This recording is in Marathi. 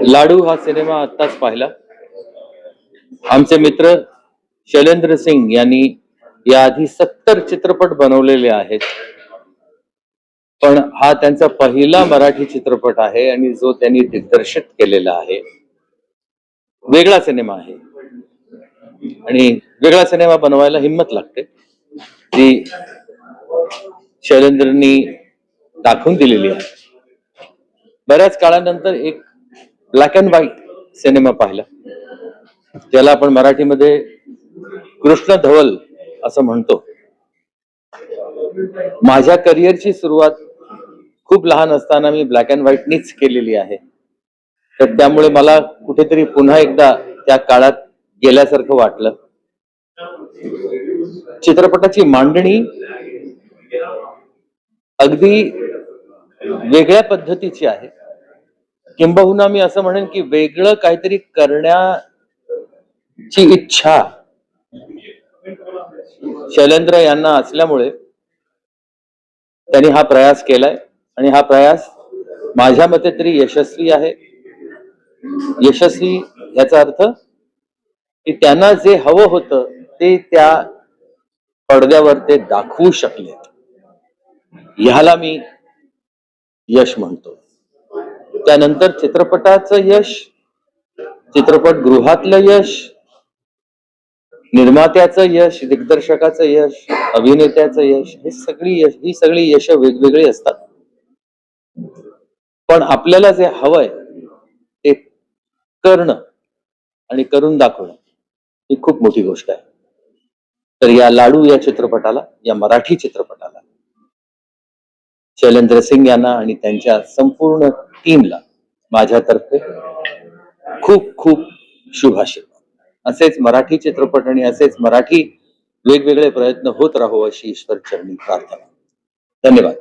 लाडू हा सिनेमा आत्ताच पाहिला. आमचे मित्र शैलेंद्र सिंग यांनी याआधी 70 चित्रपट बनवलेले आहेत, पण हा त्यांचा पहिला मराठी चित्रपट आहे आणि जो त्यांनी दिग्दर्शित केलेला आहे. वेगळा सिनेमा आहे आणि वेगळा सिनेमा बनवायला हिम्मत लागते, जी शैलेंद्रनी दाखवून दिलेली आहे. बऱ्याच काळानंतर एक ब्लॅक अँड व्हाईट सिनेमा पाहिला, ज्याला आपण मराठीमध्ये कृष्ण धवल असं म्हणतो. माझ्या करिअरची सुरुवात खूप लहान असताना मी ब्लॅक अँड व्हाईटनीच केलेली आहे, तर त्यामुळे मला कुठेतरी पुन्हा एकदा त्या काळात गेल्यासारखं वाटलं. चित्रपटाची मांडणी अगदी वेगळ्या पद्धतीची आहे. किंबहुना मी असं म्हणेन की वेगळं काहीतरी करण्याची इच्छा शैलेंद्र यांना असल्यामुळे त्यांनी हा प्रयास केलाय आणि हा प्रयास माझ्या मते तरी यशस्वी आहे. यशस्वी याचा अर्थ की त्यांना जे हवं होतं ते त्या पडद्यावर ते दाखवू शकलेत, ह्याला मी यश म्हणतो. त्यानंतर चित्रपटाचं यश, चित्रपटगृहातलं यश, निर्मात्याचं यश, दिग्दर्शकाचं यश, अभिनेत्याचं यश, ही सगळी यश वेगवेगळी असतात. पण आपल्याला जे हवंय ते करणं आणि करून दाखवणं ही खूप मोठी गोष्ट आहे. तर या लाडू या चित्रपटाला, या मराठी चित्रपटाला शैलेंद्र सिंग यांना आणि त्यांच्या संपूर्ण टीमला माझ्यातर्फे खूप खूप शुभाशीर्वाद. असेच मराठी चित्रपट आणि असेच मराठी वेगवेगळे प्रयत्न होत राहो अशी ईश्वर चरणी प्रार्थना. धन्यवाद.